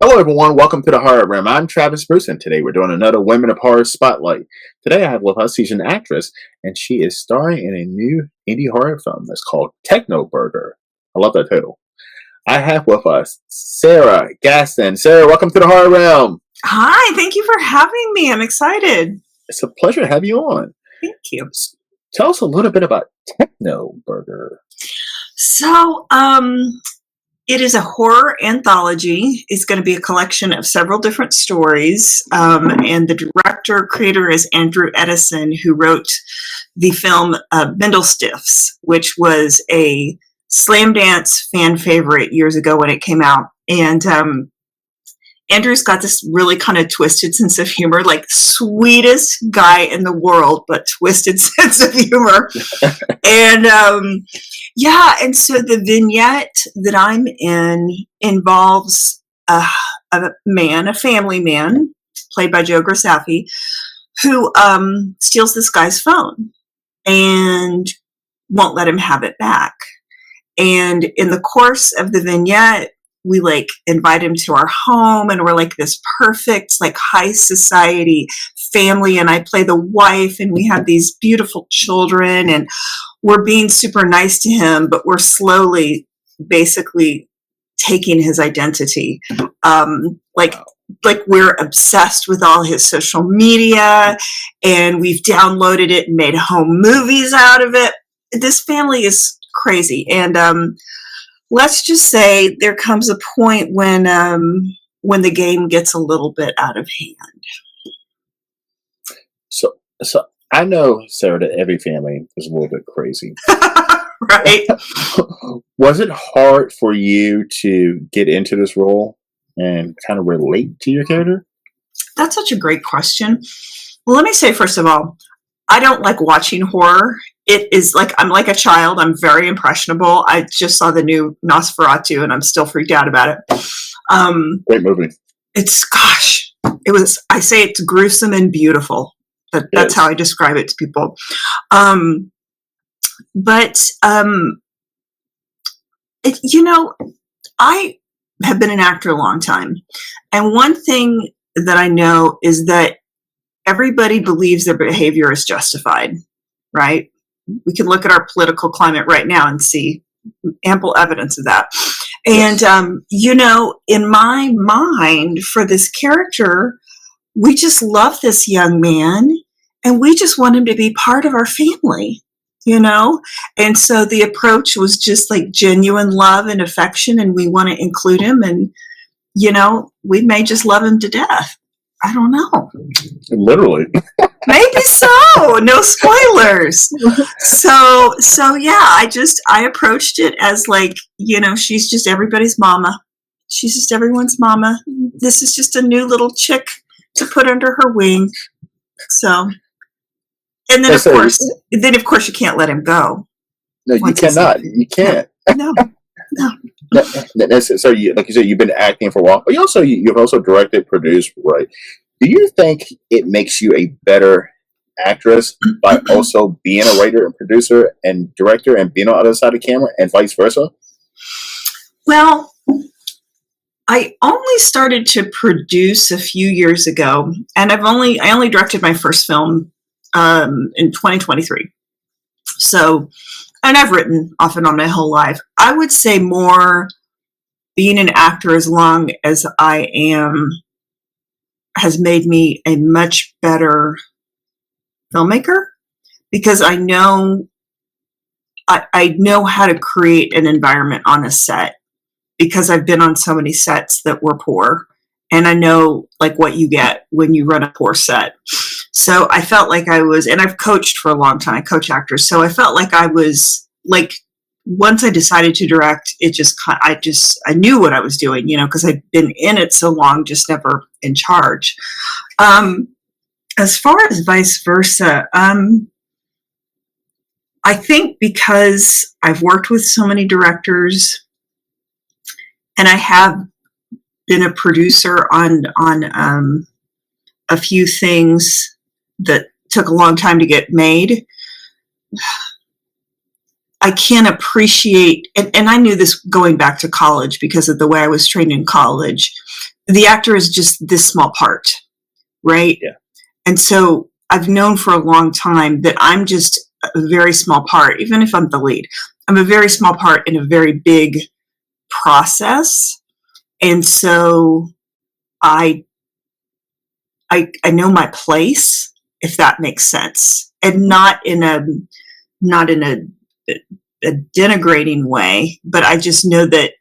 Hello, everyone. Welcome to the Horror Room. I'm Travis Bruce, and today we're doing another Women of Horror Spotlight. Today I have with us, she's an actress, and she is starring in a new indie horror film that's called TECHNOBURGER. I love that title. I have with us Sarah Gaston. Sarah, welcome to the Horror Realm. Hi, thank you for having me. I'm excited. It's a pleasure to have you on. Thank you. Tell us a little bit about TECHNOBURGER. So, it is a horror anthology. It's going to be a collection of several different stories. And the creator is Andrew Edison, who wrote the film Bindlestiffs, which was a slam dance fan favorite years ago when it came out. And Andrew's got this really kind of twisted sense of humor, like sweetest guy in the world, but twisted sense of humor. And and so the vignette that I'm in involves a family man, played by Joe Grasaffi, who steals this guy's phone and won't let him have it back. And in the course of the vignette, we invite him to our home, and we're like this perfect, high society family. And I play the wife, and we have these beautiful children, and we're being super nice to him, but we're slowly basically taking his identity. We're obsessed with all his social media, and we've downloaded it and made home movies out of it. This family is crazy. And, let's just say there comes a point when the game gets a little bit out of hand. So I know, Sarah, that every family is a little bit crazy. Right. Was it hard for you to get into this role and kind of relate to your character? That's such a great question. Well, let me say, first of all, I don't like watching horror. It is I'm like a child. I'm very impressionable. I just saw the new Nosferatu, and I'm still freaked out about it. Great movie. I say it's gruesome and beautiful. That's how I describe it to people. I have been an actor a long time. And one thing that I know is that everybody believes their behavior is justified, right? We can look at our political climate right now and see ample evidence of that. And, in my mind, for this character, we just love this young man, and we just want him to be part of our family, And so the approach was just genuine love and affection, and we want to include him, and, we may just love him to death. I don't know. Literally. Maybe so. No spoilers. So yeah, I approached it as she's just everybody's mama. She's just everyone's mama. This is just a new little chick to put under her wing. So, and then of course you can't let him go. No, you cannot. You can't. No. So, like you said, you've been acting for a while, but you've also directed, produced, right? Do you think it makes you a better actress by also being a writer and producer and director and being on the other side of the camera, and vice versa? Well, I only started to produce a few years ago, and I only directed my first film in 2023. So, and I've written off and on my whole life. I would say more being an actor as long as I am has made me a much better filmmaker, because I know how to create an environment on a set, because I've been on so many sets that were poor, and I know what you get when you run a poor set. So I felt like I was, and I've coached for a long time. I coach actors. So I felt like I was once I decided to direct, I knew what I was doing, because I'd been in it so long, just never in charge. As far as vice versa, I think because I've worked with so many directors, and I have been a producer on a few things that took a long time to get made, I can appreciate, and I knew this going back to college because of the way I was trained in college, the actor is just this small part, right? Yeah. And so I've known for a long time that I'm just a very small part, even if I'm the lead. I'm a very small part in a very big process. And so I know my place, if that makes sense, and not in a denigrating way, but I just know that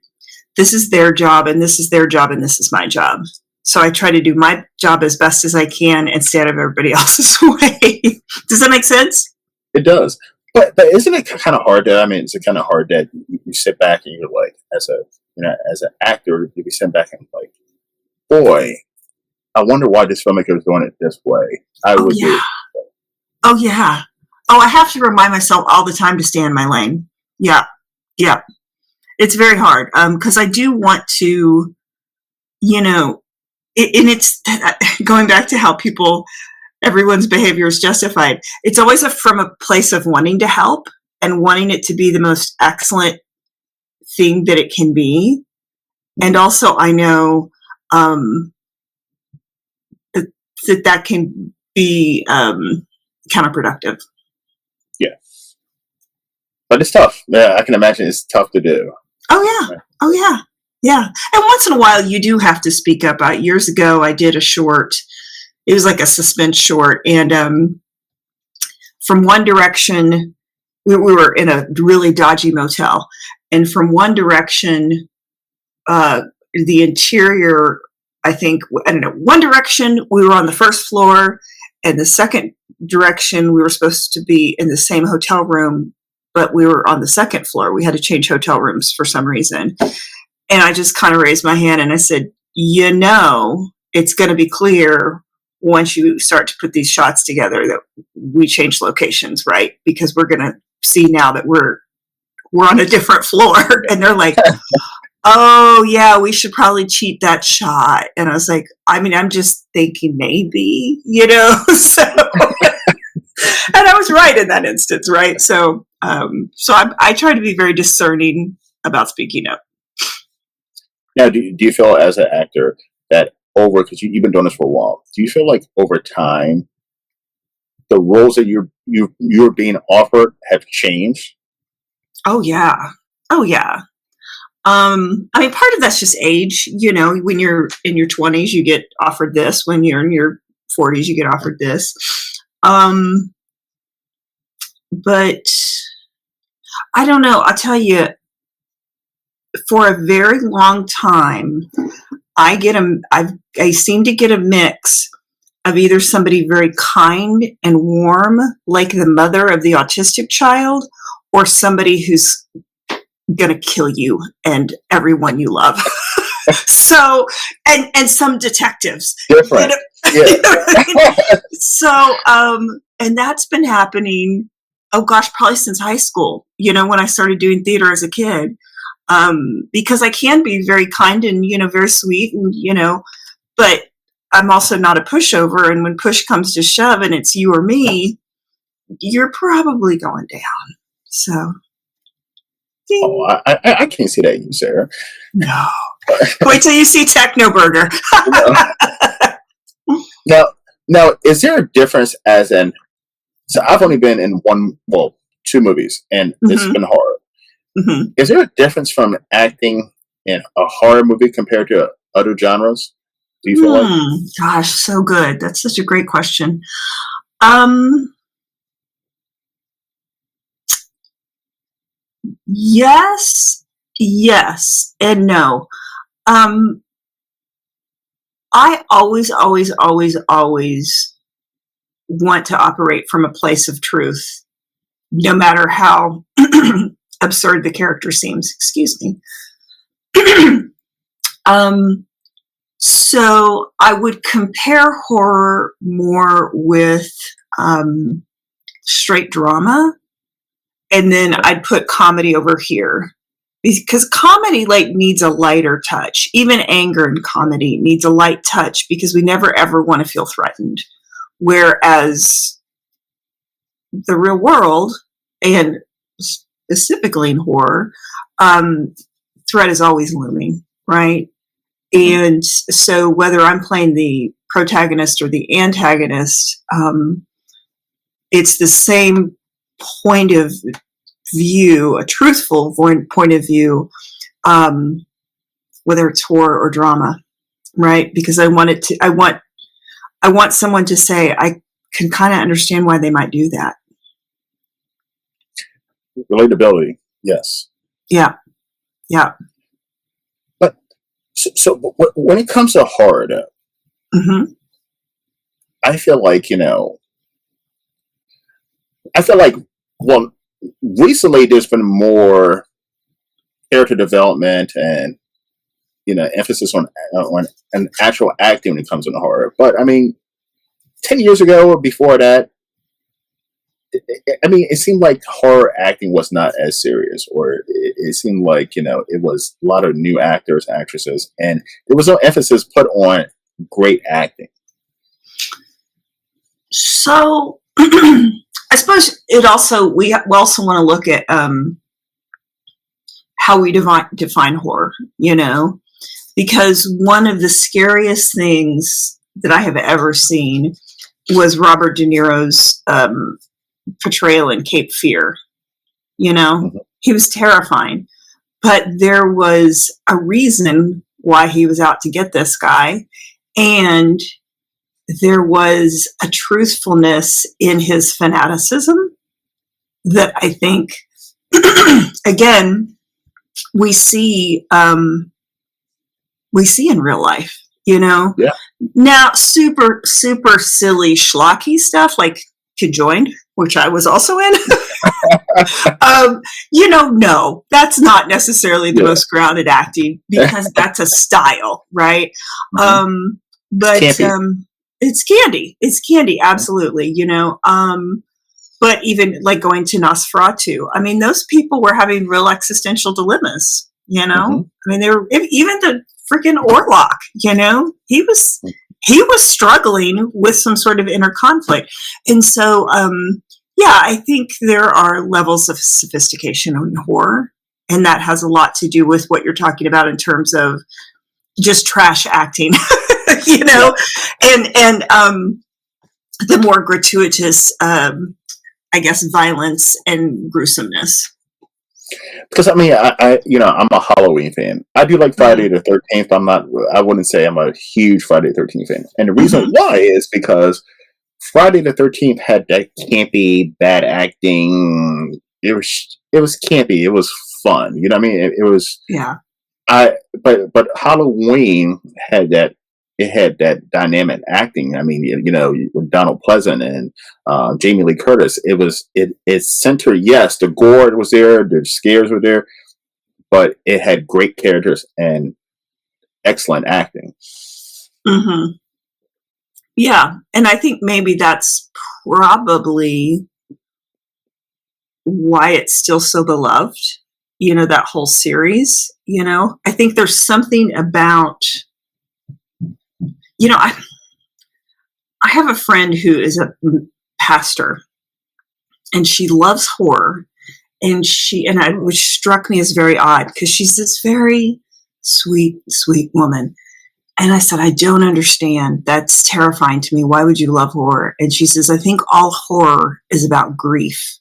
this is their job and this is their job and this is my job. So I try to do my job as best as I can and stay out of everybody else's way. Does that make sense? It does. But isn't it kind of hard? Is it kind of hard that you sit back and you're like, as an actor, you be sitting back and like, boy, I wonder why this filmmaker is doing it this way. Oh yeah. Oh yeah. Oh, I have to remind myself all the time to stay in my lane. Yeah. Yeah. It's very hard. Because I do want to, and it's going back to how everyone's behavior is justified. It's always from a place of wanting to help and wanting it to be the most excellent thing that it can be. And also I know that can be counterproductive. Yeah. But it's tough. Yeah, I can imagine it's tough to do. Oh, yeah. Oh, yeah. Yeah. And once in a while, you do have to speak up. Years ago, I did a short. It was like a suspense short. And from one direction, we were in a really dodgy motel. And from one direction, the interior, one direction, we were on the first floor. And the second direction, we were supposed to be in the same hotel room, but we were on the second floor. We had to change hotel rooms for some reason. And I just kind of raised my hand and I said, it's going to be clear once you start to put these shots together that we change locations, right? Because we're going to see now that we're on a different floor. And they're like, oh yeah, we should probably cheat that shot. And I was like, I'm just thinking maybe, so, and I was right in that instance. Right. So, I try to be very discerning about speaking up. Now, do you feel as an actor that because you've been doing this for a while, do you feel like over time, the roles that you're being offered have changed? Oh yeah. Oh yeah. Part of that's just age, when you're in your 20s, you get offered this. When you're in your 40s, you get offered this. But I don't know. I'll tell you, for a very long time, I seem to get a mix of either somebody very kind and warm, like the mother of the autistic child, or somebody who's gonna kill you and everyone you love. So, and some detectives. Different. Yeah. So, and that's been happening, oh gosh, probably since high school, when I started doing theater as a kid. Because I can be very kind and, very sweet and, but I'm also not a pushover. And when push comes to shove and it's you or me, you're probably going down. So. Oh, I can't see that in you, Sarah. No. Wait till you see TECHNOBURGER. Now, is there a difference so I've only been in two movies, and it's been horror. Mm-hmm. Is there a difference from acting in a horror movie compared to other genres? Do you feel like? Gosh, so good. That's such a great question. Yes, and no. I always want to operate from a place of truth, no matter how absurd the character seems. Excuse me. So I would compare horror more with straight drama, and then I'd put comedy over here. Because comedy needs a lighter touch. Even anger in comedy needs a light touch because we never ever want to feel threatened. Whereas the real world, and specifically in horror, threat is always looming, right? And so whether I'm playing the protagonist or the antagonist, it's the same point of view, a truthful point of view, whether it's horror or drama, right? Because I want someone to say, I can kind of understand why they might do that. Relatability, yes. Yeah. But so when it comes to horror, though, Mm-hmm. I feel like well, recently there's been more character development and emphasis on an actual acting when it comes to horror. But I mean, 10 years ago or before that, it seemed like horror acting was not as serious, or it seemed like it was a lot of new actors, actresses, and there was no emphasis put on great acting. So I suppose we also want to look at how we define horror, because one of the scariest things that I have ever seen was Robert De Niro's portrayal in Cape Fear. Mm-hmm. He was terrifying, but there was a reason why he was out to get this guy, and there was a truthfulness in his fanaticism that I think, again, we see in real life. Yeah. Now, super silly schlocky stuff like Conjoined, which I was also in. No, that's not necessarily the most grounded acting, because that's a style, right? Mm-hmm. But it's candy. It's candy, absolutely. But even like going to Nosferatu, I mean, those people were having real existential dilemmas. Mm-hmm. I mean, they were, even the freaking Orlok. He was struggling with some sort of inner conflict, and so I think there are levels of sophistication in horror, and that has a lot to do with what you're talking about in terms of just trash acting, and the more gratuitous, I guess, violence and gruesomeness. Because I mean, I'm a Halloween fan. I do like Friday the 13th. I wouldn't say I'm a huge Friday the 13th fan, and the reason why is because Friday the 13th had that campy, bad acting. It was campy. It was fun. You know what I mean? It was. Yeah. But Halloween had that. It had that dynamic acting. I mean, with Donald Pleasant and Jamie Lee Curtis. It centered. Yes, the gore was there. The scares were there, but it had great characters and excellent acting. Mm-hmm. Yeah, and I think maybe that's probably why it's still so beloved, that whole series. I think there's something about, I have a friend who is a pastor, and she loves horror, which struck me as very odd, because she's this very sweet woman. And I said, I don't understand. That's terrifying to me. Why would you love horror? And she says, I think all horror is about grief.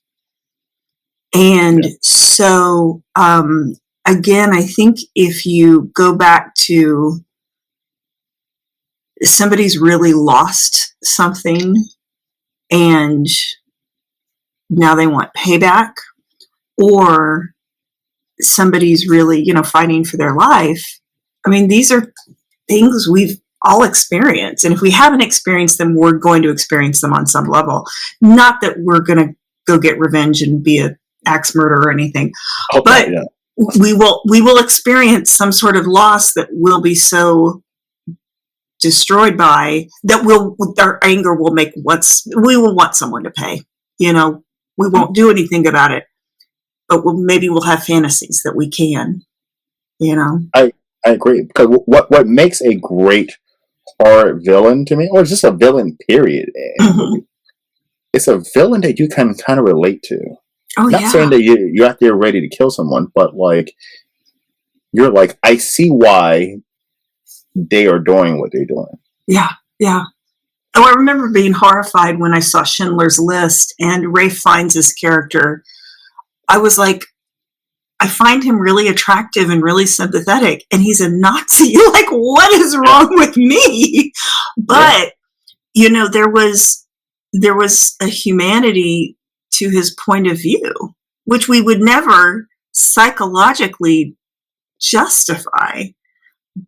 And so, again, I think if you go back to somebody's really lost something and now they want payback, or somebody's really, fighting for their life. I mean, these are things we've all experienced. And if we haven't experienced them, we're going to experience them on some level. Not that we're going to go get revenge and be an axe murderer or anything, but we will experience some sort of loss that will be so destroyed by that. Our anger will make we will want someone to pay. We won't do anything about it, but maybe we'll have fantasies that we can. I agree, because what makes a great horror villain to me, or just a villain period, it's a villain that you can kind of relate to. Not saying that you're out there ready to kill someone, but like you're like, I see why they are doing what they're doing. Yeah, yeah. Oh, I remember being horrified when I saw Schindler's List and Ray Fiennes' character. I was like, I find him really attractive and really sympathetic, and he's a Nazi. Like, what is wrong with me? But there was a humanity to his point of view, which we would never psychologically justify,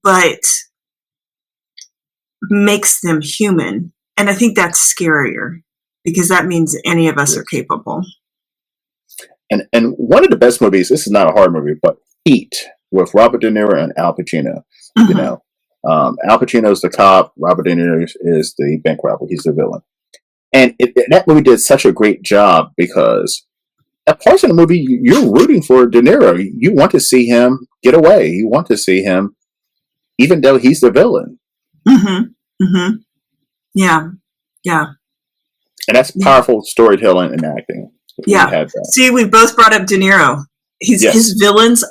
but makes them human. And I think that's scarier because that means any of us are capable. And one of the best movies, this is not a horror movie, but Heat with Robert De Niro and Al Pacino. Mm-hmm. You know, Al Pacino's the cop, Robert De Niro is the bank robber. He's the villain. And that movie did such a great job because at parts of the movie, you're rooting for De Niro. You want to see him get away. You want to see him, even though he's the villain. Mm-hmm. Mm-hmm. Yeah. Yeah. And that's powerful storytelling and acting. Yeah. See, we both brought up De Niro. His villains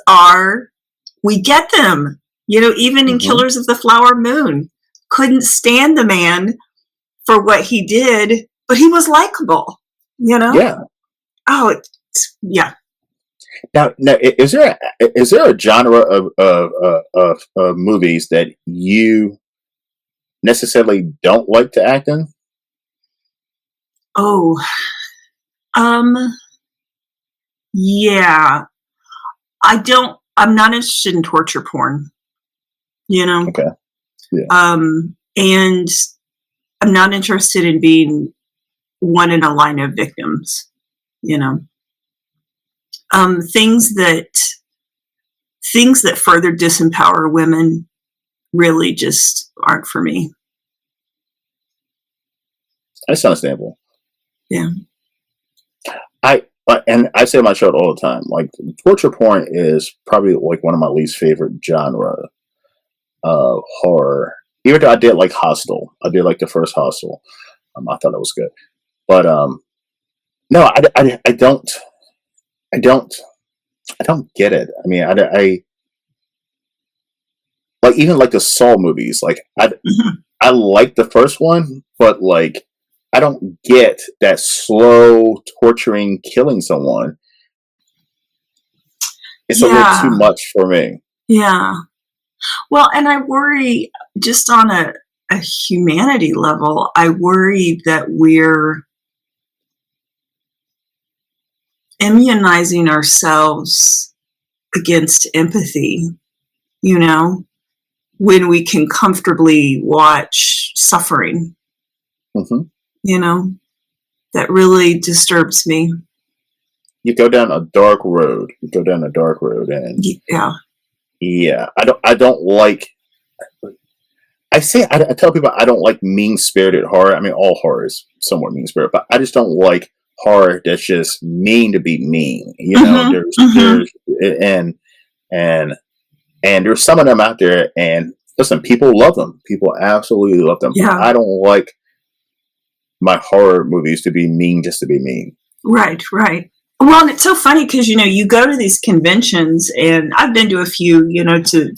we get them. Even in Killers of the Flower Moon, couldn't stand the man for what he did, but he was likable. Yeah. Oh, yeah. Now, is there a genre of movies that you necessarily don't like to act in? Oh, yeah. I'm not interested in torture porn. Okay. Yeah. And I'm not interested in being one in a line of victims. Things that further disempower women really just aren't for me. That's understandable. Yeah. I say on my show all the time, like torture porn is probably like one of my least favorite genre of horror. Even though I did like Hostel, I did like the first Hostel. I thought it was good, but no, I don't get it. I mean, I like even like the Saw movies. Like I like the first one, but like I don't get that slow torturing, killing someone. It's a little too much for me. Yeah. Well, and I worry just on a humanity level, I worry that we're immunizing ourselves against empathy, when we can comfortably watch suffering. Mm-hmm. That really disturbs me. You go down a dark road. And yeah. I don't like. I tell people I don't like mean-spirited horror. I mean, all horror is somewhat mean-spirited, but I just don't like horror that's just mean to be mean. There's there's some of them out there, and listen, people love them. People absolutely love them. Yeah. I don't like my horror movies to be mean just to be mean. Right. Well, and it's so funny because, you go to these conventions, and I've been to a few, to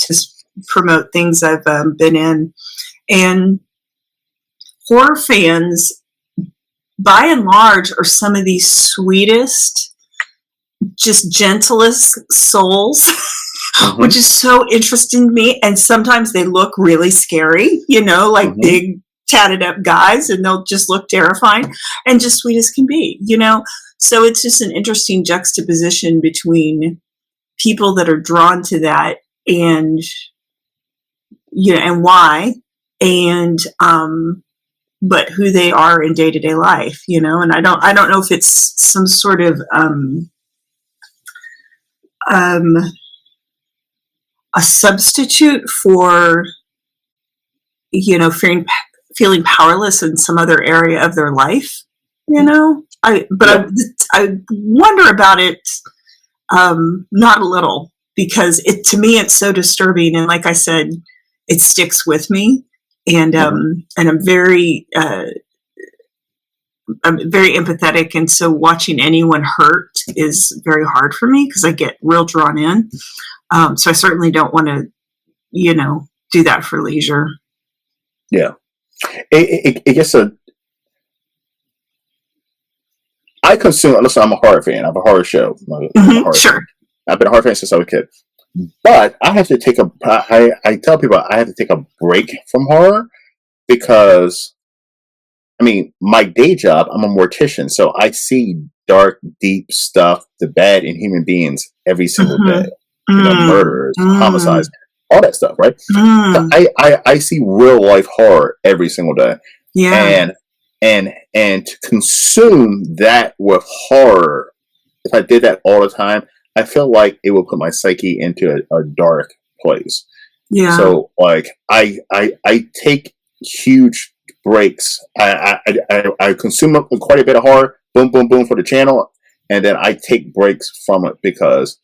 promote things I've been in, and horror fans, by and large, are some of the sweetest, just gentlest souls, which is so interesting to me. And sometimes they look really scary, like big tatted up guys, and they'll just look terrifying and just sweet as can be, So it's just an interesting juxtaposition between people that are drawn to that and, and why, and, but who they are in day-to-day life, and I don't know if it's some sort of, a substitute for, feeling powerless in some other area of their life, I wonder about it, not a little, because to me, it's so disturbing. And like I said, it sticks with me. And, and I'm very empathetic. And so watching anyone hurt is very hard for me because I get real drawn in. So I certainly don't want to, do that for leisure. Yeah. It gets a. I consume. Listen, I'm a horror fan. I have a horror show. I'm a horror fan. Sure. I've been a horror fan since I was a kid. But I have to take a. I tell people I have to take a break from horror because, I mean, my day job, I'm a mortician, so I see dark, deep stuff, the bad in human beings every single day. You know, murders, homicides, all that stuff, right? So I see real life horror every single day. Yeah. And to consume that with horror, if I did that all the time, I feel like it would put my psyche into a dark place. Yeah. So like I take huge breaks. I consume quite a bit of horror, boom, boom, boom for the channel, and then I take breaks from it because,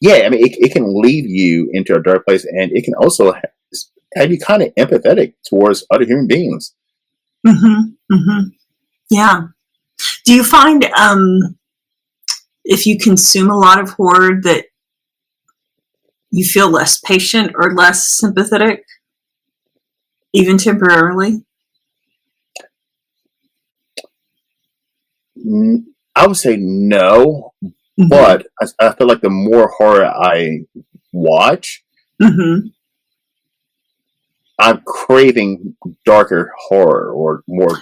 yeah, I mean, it can lead you into a dark place, and it can also have you kind of empathetic towards other human beings. Yeah. Do you find if you consume a lot of horror that you feel less patient or less sympathetic, even temporarily? I would say no, but I feel like the more horror I watch, I'm craving darker horror or more,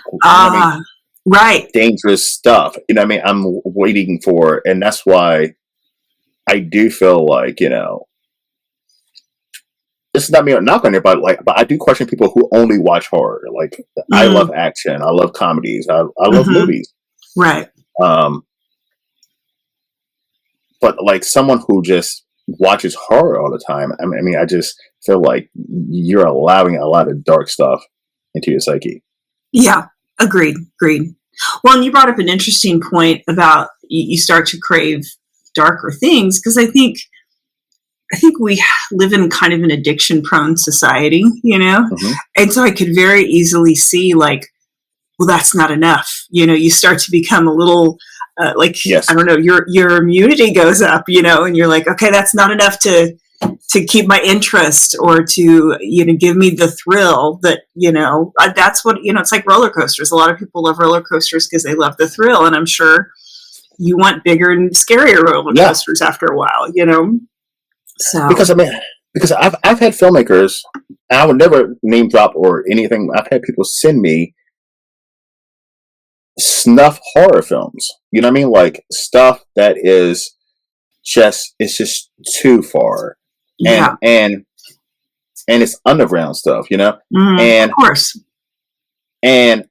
right, dangerous stuff. You know what I mean? I'm waiting for, and that's why I do feel like, you know, this is not me knock on it, but I do question people who only watch horror. Like, I love action, I love comedies, I love movies, right? But like someone who just watches horror all the time, I mean, I just feel like you're allowing a lot of dark stuff into your psyche. Yeah, agreed. Well, and you brought up an interesting point about you start to crave darker things, because I think we live in kind of an addiction-prone society, you know, and so I could very easily see like, well, that's not enough. You know, you start to become a little Yes. I don't know, your immunity goes up, you know, and you're like, okay, that's not enough to keep my interest or to, you know, give me the thrill that, you know, that's what, you know, it's like roller coasters. A lot of people love roller coasters because they love the thrill. And I'm sure you want bigger and scarier roller coasters after a while, you know? So, because I've had filmmakers, and I would never name drop or anything. I've had people send me snuff horror films. You know what I mean? Like stuff that is just, it's just too far. And it's underground stuff, you know? And of course. And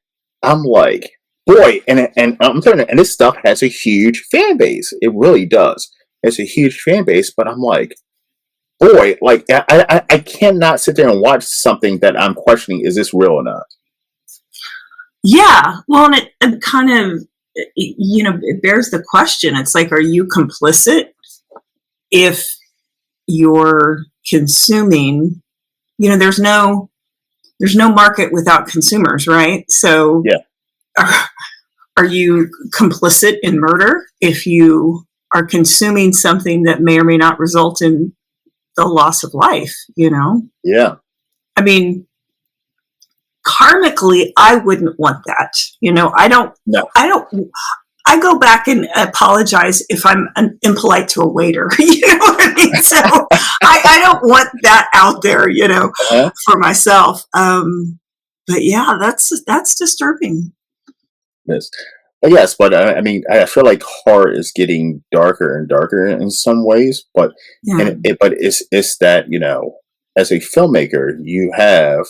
I'm like, boy, and I'm telling you, and this stuff has a huge fan base. It really does. It's a huge fan base, but I'm like, boy, like I cannot sit there and watch something that I'm questioning, is this real or not? Yeah, well, and it kind of, you know, it bears the question. It's like, are you complicit if you're consuming? You know, there's no market without consumers, right? So, are you complicit in murder if you are consuming something that may or may not result in the loss of life? You know? Yeah. I mean, karmically, I wouldn't want that. You know, I don't. I go back and apologize if I'm impolite to a waiter. You know what I mean? So I don't want that out there, you know, for myself. But yeah, that's disturbing. Yes, but I mean, I feel like horror is getting darker and darker in some ways. But but it's that, you know, as a filmmaker, you have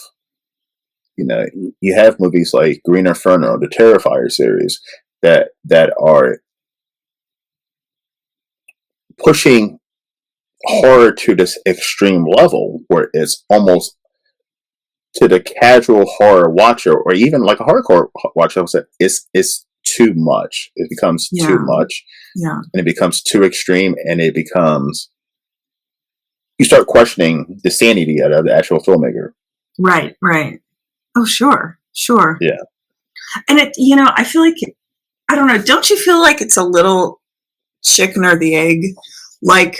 movies like Green Inferno, the Terrifier series, that are pushing horror to this extreme level where it's almost, to the casual horror watcher or even like a hardcore watcher, it's too much. It becomes too much, and it becomes too extreme, and it becomes, you start questioning the sanity of the actual filmmaker. Right. Oh, sure. Yeah. And it, you know, I feel like, I don't know, don't you feel like it's a little chicken or the egg? Like,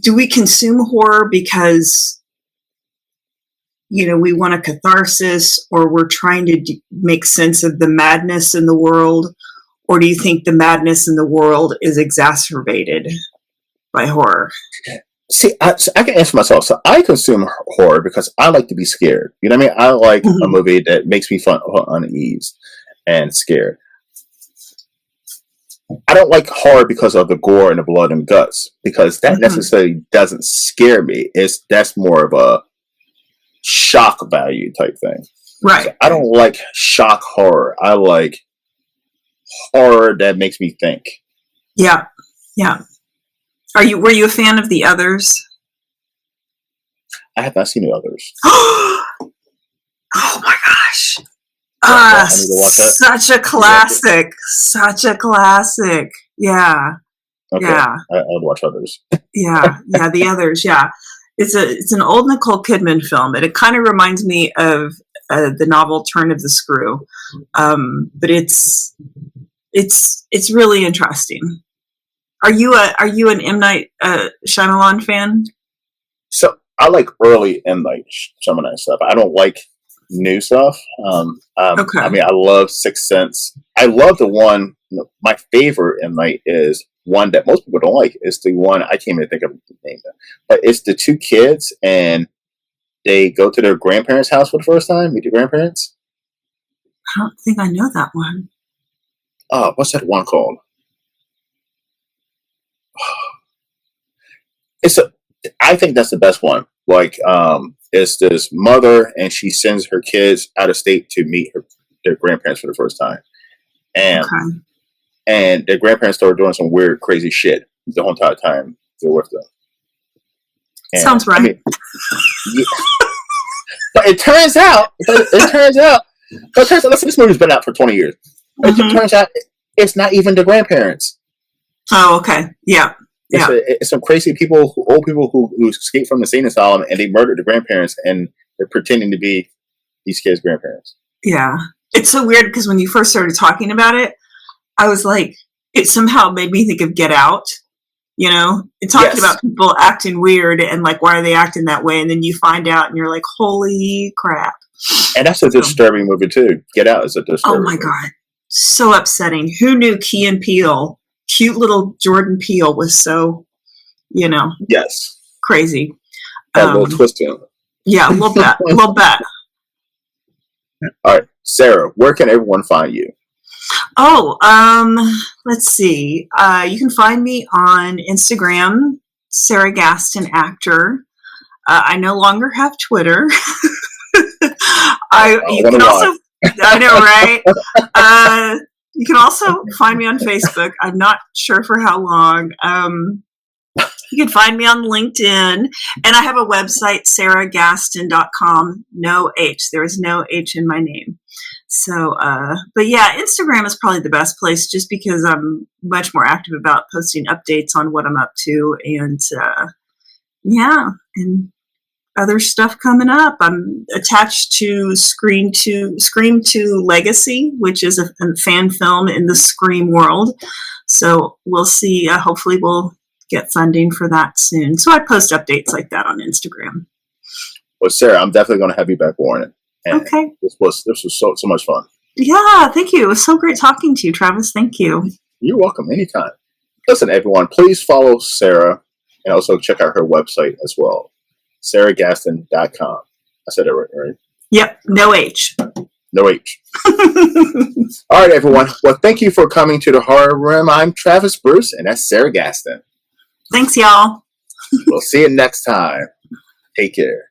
do we consume horror because we want a catharsis, or we're trying to make sense of the madness in the world? Or do you think the madness in the world is exacerbated by horror? See, so I can answer myself. So I consume horror because I like to be scared. You know what I mean? I like a Mm-hmm. movie that makes me feel uneasy and scared. I don't like horror because of the gore and the blood and guts, because that Mm-hmm. necessarily doesn't scare me. That's more of a shock value type thing. Right. So I don't like shock horror. I like horror that makes me think. Yeah. Yeah. Were you a fan of The Others? I have not seen the others. Oh my gosh. I need to watch that. Such a classic. Such a classic. Yeah. Okay, Yeah. I'll watch others. Yeah. Yeah. The Others. Yeah. It's an old Nicole Kidman film, and it kind of reminds me of the novel Turn of the Screw. But it's really interesting. Are you an M. Night Shyamalan fan? So I like early M. Night Shyamalan stuff. I don't like new stuff. Okay. I mean, I love Sixth Sense. I love the one. My favorite M. Night is one that most people don't like. It's the one I can't even think of the name of, but it's the two kids and they go to their grandparents' house for the first time. Meet their grandparents. I don't think I know that one. Oh, what's that one called? I think that's the best one. Like, it's this mother and she sends her kids out of state to meet their grandparents for the first time, and their grandparents started doing some weird, crazy shit the whole entire time they're with them. And, sounds right. I mean, yeah. But it turns out, listen, this movie's been out for 20 years. But it turns out it's not even the grandparents. Oh, okay. Yeah. It's some crazy people, old people who escaped from the insane asylum and they murdered the grandparents and they're pretending to be these kids' grandparents. Yeah. It's so weird because when you first started talking about it, I was like, it somehow made me think of Get Out. And talking about people acting weird and like, why are they acting that way? And then you find out and you're like, holy crap. And that's a disturbing movie too. Get Out is a disturbing movie. Oh my movie. God. So upsetting. Who knew Key and Peele, cute little Jordan Peele, was so, yes, crazy. That little twist to him. Yeah, a little bit. A little bit. All right, Sarah, where can everyone find you? Oh, let's see. You can find me on Instagram, Sarah Gaston Actor. I no longer have Twitter. You can also, I know, right? You can also find me on Facebook. I'm not sure for how long. You can find me on LinkedIn, and I have a website, sarahgaston.com. No H. There is no H in my name. So, but yeah, Instagram is probably the best place just because I'm much more active about posting updates on what I'm up to, and and other stuff coming up. I'm attached to Scream 2 Legacy, which is a fan film in the Scream world. So we'll see. Hopefully we'll get funding for that soon. So I post updates like that on Instagram. Well, Sarah, I'm definitely going to have you back on. Okay. This was so much fun. Yeah, thank you. It was so great talking to you, Travis. Thank you. You're welcome. Anytime. Listen, everyone, please follow Sarah and also check out her website as well. sarahgaston.com. I said it right? Yep. No H. No H. All right, everyone. Well, thank you for coming to the Horror Room. I'm Travis Bruce, and that's Sarah Gaston. Thanks, y'all. We'll see you next time. Take care.